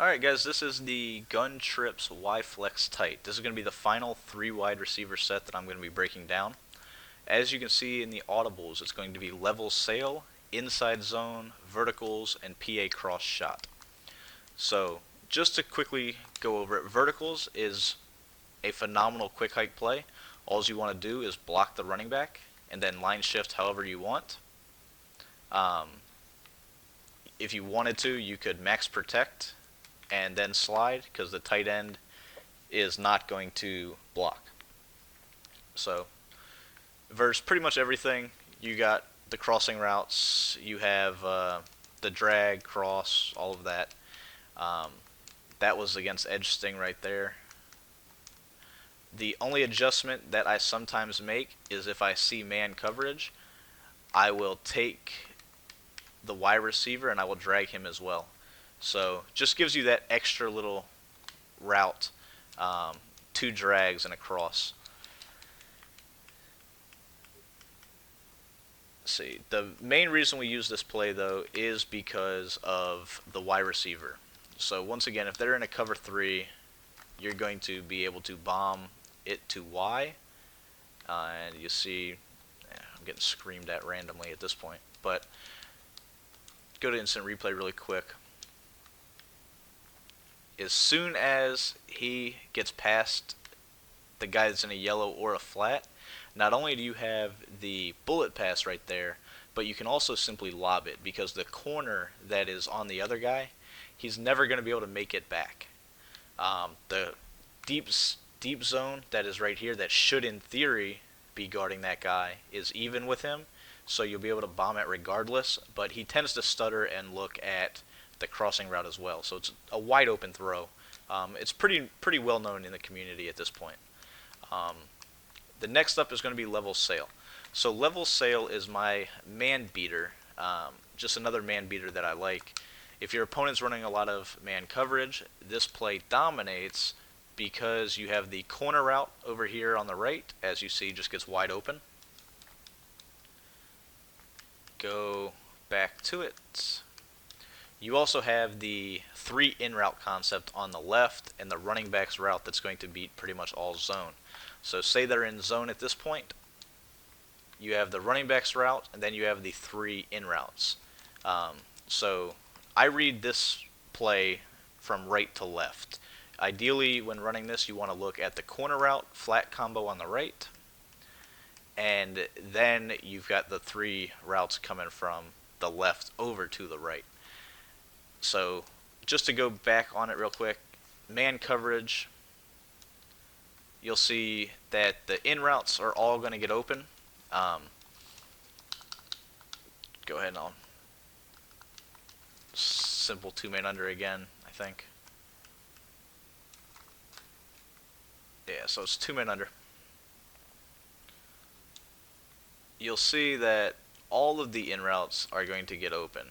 Alright guys, this is the Gun Trips Y Flex Tight. This is going to be the final 3 wide receiver set that I'm going to be breaking down. As you can see in the audibles, it's going to be level sail, inside zone, verticals, and PA cross shot. So, just to quickly go over it, verticals is a phenomenal quick hike play. All you want to do is block the running back and then line shift however you want. If you wanted to, you could max protect and then slide because the tight end is not going to block. So, versus pretty much everything, you got the crossing routes, you have the drag, cross, all of that. That was against edge sting right there. The only adjustment that I sometimes make is if I see man coverage, I will take the wide receiver and I will drag him as well. So just gives you that extra little route, 2 drags and a cross. Let's see, the main reason we use this play though is because of the wide receiver. So once again, if they're in a cover 3, you're going to be able to bomb it to Y, and you see, I'm getting screamed at randomly at this point, but go to instant replay really quick. As soon as he gets past the guy that's in a yellow or a flat, not only do you have the bullet pass right there, but you can also simply lob it because the corner that is on the other guy, he's never going to be able to make it back. The deep zone that is right here that should in theory be guarding that guy is even with him, so you'll be able to bomb it regardless, but he tends to stutter and look at the crossing route as well. So it's a wide open throw. It's pretty well known in the community at this point. The next up is going to be level sail. So level sail is my man beater, just another man beater that I like. If your opponent's running a lot of man coverage, this play dominates because you have the corner route over here on the right, as you see, just gets wide open. Go back to it. You also have the 3 in route concept on the left and the running back's route that's going to beat pretty much all zone. So say they're in zone at this point, you have the running back's route and then you have the 3 in routes. So I read this play from right to left. Ideally, when running this, you want to look at the corner route, flat combo on the right, and then you've got the 3 routes coming from the left over to the right. So just to go back on it real quick, man coverage, you'll see that the in routes are all going to get open. Go ahead and I'll simple 2 man under again, I think. Yeah, so it's 2 men under. You'll see that all of the in routes are going to get open.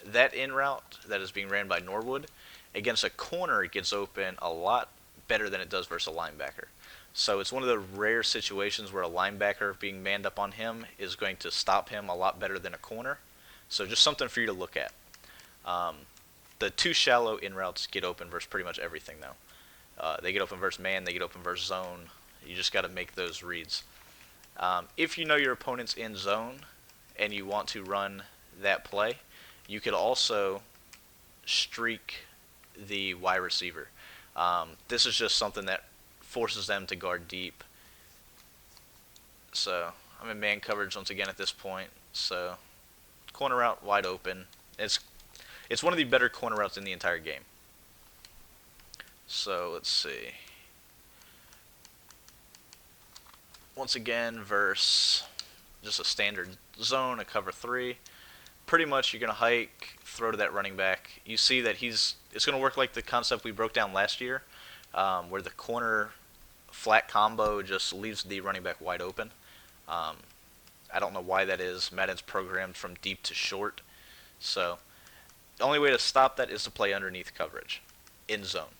That in route that is being ran by Norwood, against a corner it gets open a lot better than it does versus a linebacker. So it's one of the rare situations where a linebacker being manned up on him is going to stop him a lot better than a corner. So just something for you to look at. The 2 shallow in routes get open versus pretty much everything though. They get open versus man, they get open versus zone. You just got to make those reads. If you know your opponent's in zone and you want to run that play, you could also streak the wide receiver. This is just something that forces them to guard deep. So I'm in man coverage once again at this point. So corner route wide open. It's one of the better corner routes in the entire game. So let's see. Once again, versus just a standard zone, a cover 3. Pretty much you're going to hike, throw to that running back. You see that it's going to work like the concept we broke down last year, where the corner flat combo just leaves the running back wide open. I don't know why that is. Madden's programmed from deep to short. So the only way to stop that is to play underneath coverage, in zone.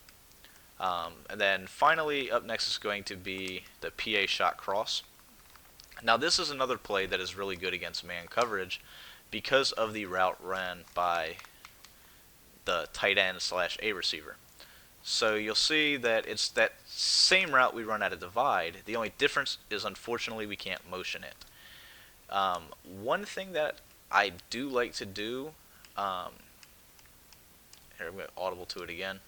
And then finally, up next is going to be the PA shot cross. Now this is another play that is really good against man coverage because of the route run by the tight end slash A receiver. So you'll see that it's that same route we run out of divide. The only difference is unfortunately we can't motion it. One thing that I do like to do, here I'm going to audible to it again.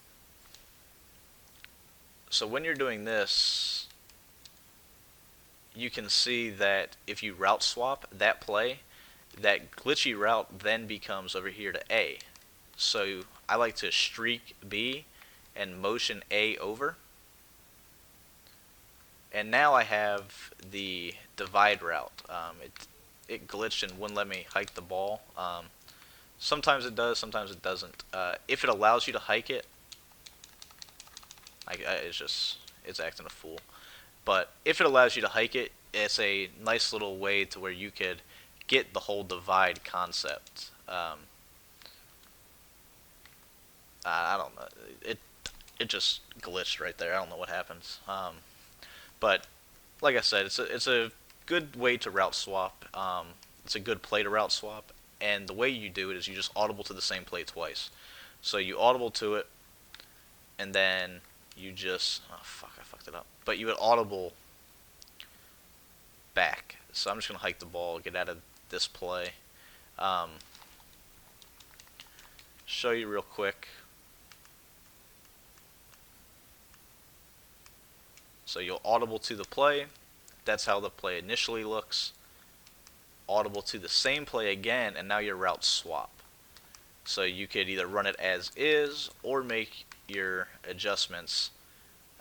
So when you're doing this, you can see that if you route swap that play, that glitchy route then becomes over here to A. So I like to streak B and motion A over. And now I have the divide route. It glitched and wouldn't let me hike the ball. Sometimes it does, sometimes it doesn't. If it allows you to hike it, it's acting a fool. But if it allows you to hike it, it's a nice little way to where you could get the whole divide concept. I don't know. It just glitched right there. I don't know what happens. But like I said, it's a good way to route swap. It's a good play to route swap, and the way you do it is you just audible to the same play twice. So you audible to it, and then you just I fucked it up. But you would audible back. So I'm just gonna hike the ball, get out of this play. Show you real quick. So you'll audible to the play. That's how the play initially looks. Audible to the same play again, and now your route swap. So you could either run it as is or make your adjustments.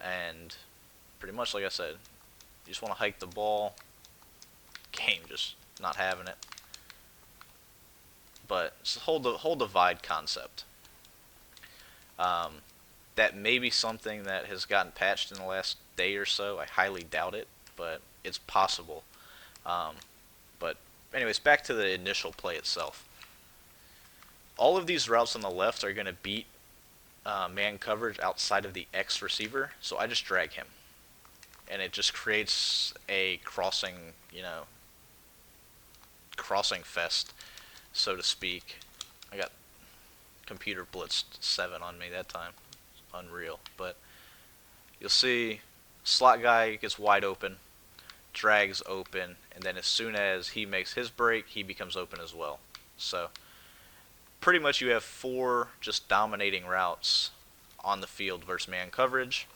And pretty much like I said, you just want to hike the ball. Game just not having it. But it's the whole divide concept. That may be something that has gotten patched in the last day or so. I highly doubt it, but it's possible. But anyways, back to the initial play itself. All of these routes on the left are going to beat man coverage outside of the X receiver, so I just drag him. And it just creates a crossing fest, so to speak. I got computer blitzed 7 on me that time. Unreal. But you'll see slot guy gets wide open, drags open, and then as soon as he makes his break, he becomes open as well. So pretty much you have 4 just dominating routes on the field versus man coverage.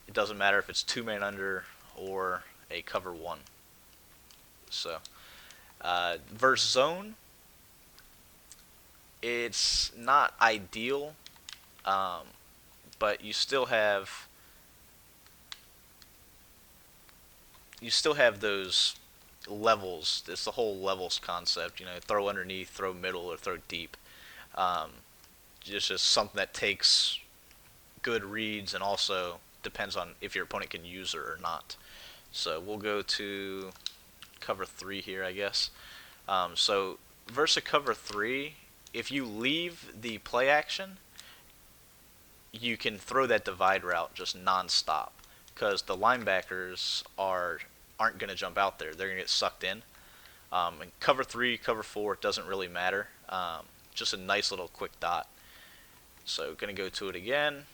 It doesn't matter if it's 2-man under or a cover 1. So versus zone, it's not ideal, but you still have those levels. It's the whole levels concept. Throw underneath, throw middle, or throw deep. It's just something that takes good reads and also depends on if your opponent can use it or not. So we'll go to cover 3 here, I guess. So versus cover 3, if you leave the play action, you can throw that divide route just non-stop because the linebackers aren't going to jump out there. They're going to get sucked in. And cover 3, cover 4, it doesn't really matter. Just a nice little quick dot. So going to go to it again.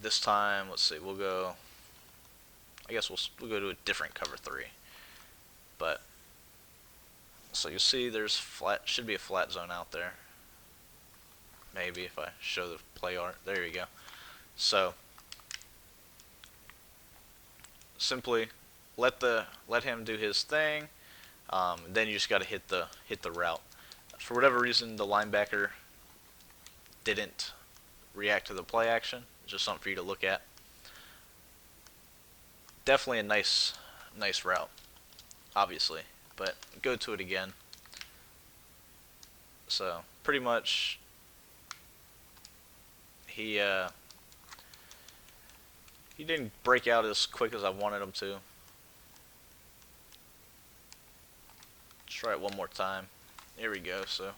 This time, let's see, we'll go. I guess we'll go to a different cover 3. But so you'll see there's should be a flat zone out there. Maybe if I show the play art. There you go. So simply let him do his thing. Then you just got to hit the route. For whatever reason, the linebacker didn't react to the play action. Just something for you to look at. Definitely a nice route, obviously, but go to it again. So pretty much he didn't break out as quick as I wanted him to. Let's try it one more time. Here we go. So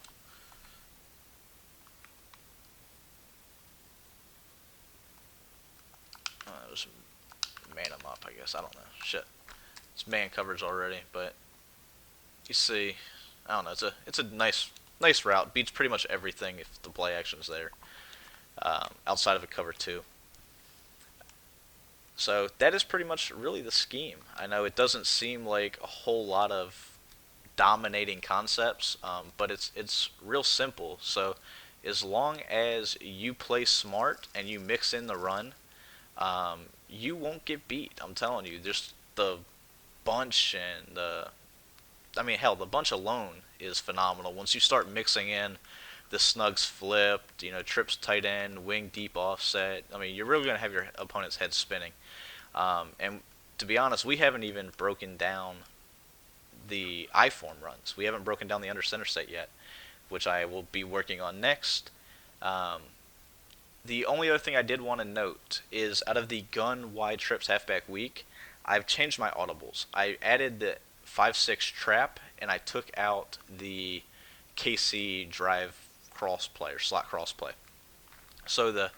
it was man him up, I guess. I don't know. Shit. It's man coverage already, but You see, I don't know. It's a nice route. Beats pretty much everything if the play action's there, outside of a cover two. So that is pretty much really the scheme. I know it doesn't seem like a whole lot of dominating concepts, but it's real simple. So as long as you play smart and you mix in the run, you won't get beat. I'm telling you, just the bunch and the I mean, hell, the bunch alone is phenomenal. Once you start mixing in the snugs flipped, trips tight end, wing deep offset, I mean, you're really going to have your opponent's head spinning. And to be honest, we haven't even broken down the I form runs. We haven't broken down the under center set yet, which I will be working on next. Um, the only other thing I did want to note is out of the gun wide trips halfback week, I've changed my audibles. I added the 5-6 trap and I took out the KC drive cross play or slot cross play. So the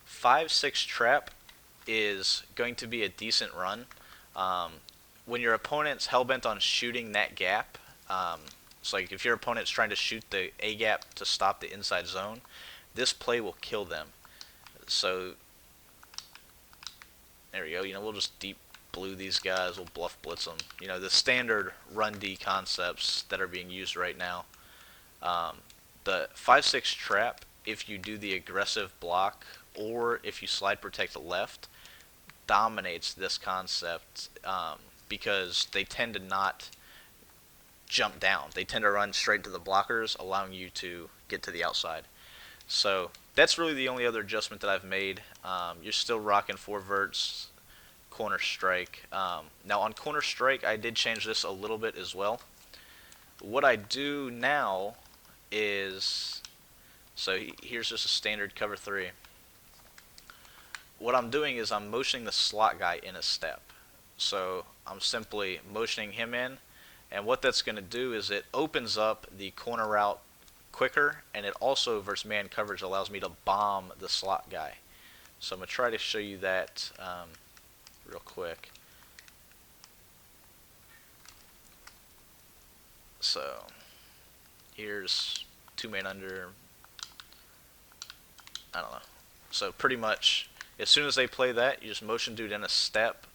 5-6 trap is going to be a decent run. Um, when your opponent's hellbent on shooting that gap, so like if your opponent's trying to shoot the A gap to stop the inside zone, this play will kill them. So there we go. We'll just deep blue these guys. We'll bluff blitz them. The standard run D concepts that are being used right now. Um, the 5-6 trap, if you do the aggressive block or if you slide protect the left, dominates this concept because they tend to not jump down. They tend to run straight to the blockers, allowing you to get to the outside. So that's really the only other adjustment that I've made. You're still rocking 4 verts, corner strike. Now on corner strike, I did change this a little bit as well. What I do now is, so here's just a standard cover 3. What I'm doing is I'm motioning the slot guy in a step. So I'm simply motioning him in, and what that's going to do is it opens up the corner route quicker, and it also, versus man coverage, allows me to bomb the slot guy. So I'm going to try to show you that real quick. So here's 2-man under, I don't know. So pretty much as soon as they play that, you just motion dude in a step,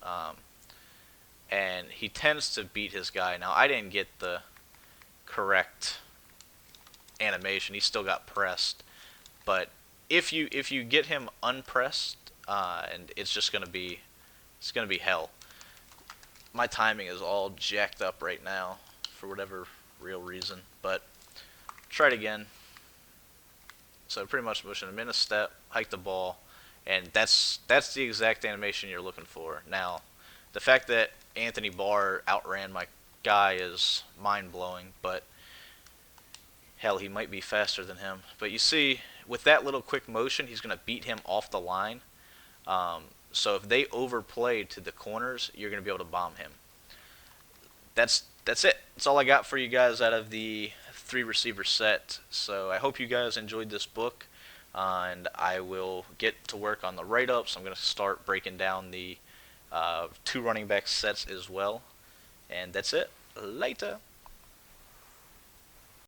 and he tends to beat his guy. Now I didn't get the correct animation. He still got pressed, but if you get him unpressed, and it's gonna be hell. My timing is all jacked up right now for whatever real reason, but try it again. So pretty much motion him in a step, hike the ball, and that's the exact animation you're looking for. Now, the fact that Anthony Barr outran my guy is mind-blowing, but hell, he might be faster than him. But you see, with that little quick motion, he's going to beat him off the line. So if they overplay to the corners, you're going to be able to bomb him. That's it. That's all I got for you guys out of the 3 receiver set. So I hope you guys enjoyed this book, and I will get to work on the write-ups. I'm going to start breaking down the 2 running back sets as well. And that's it. Later.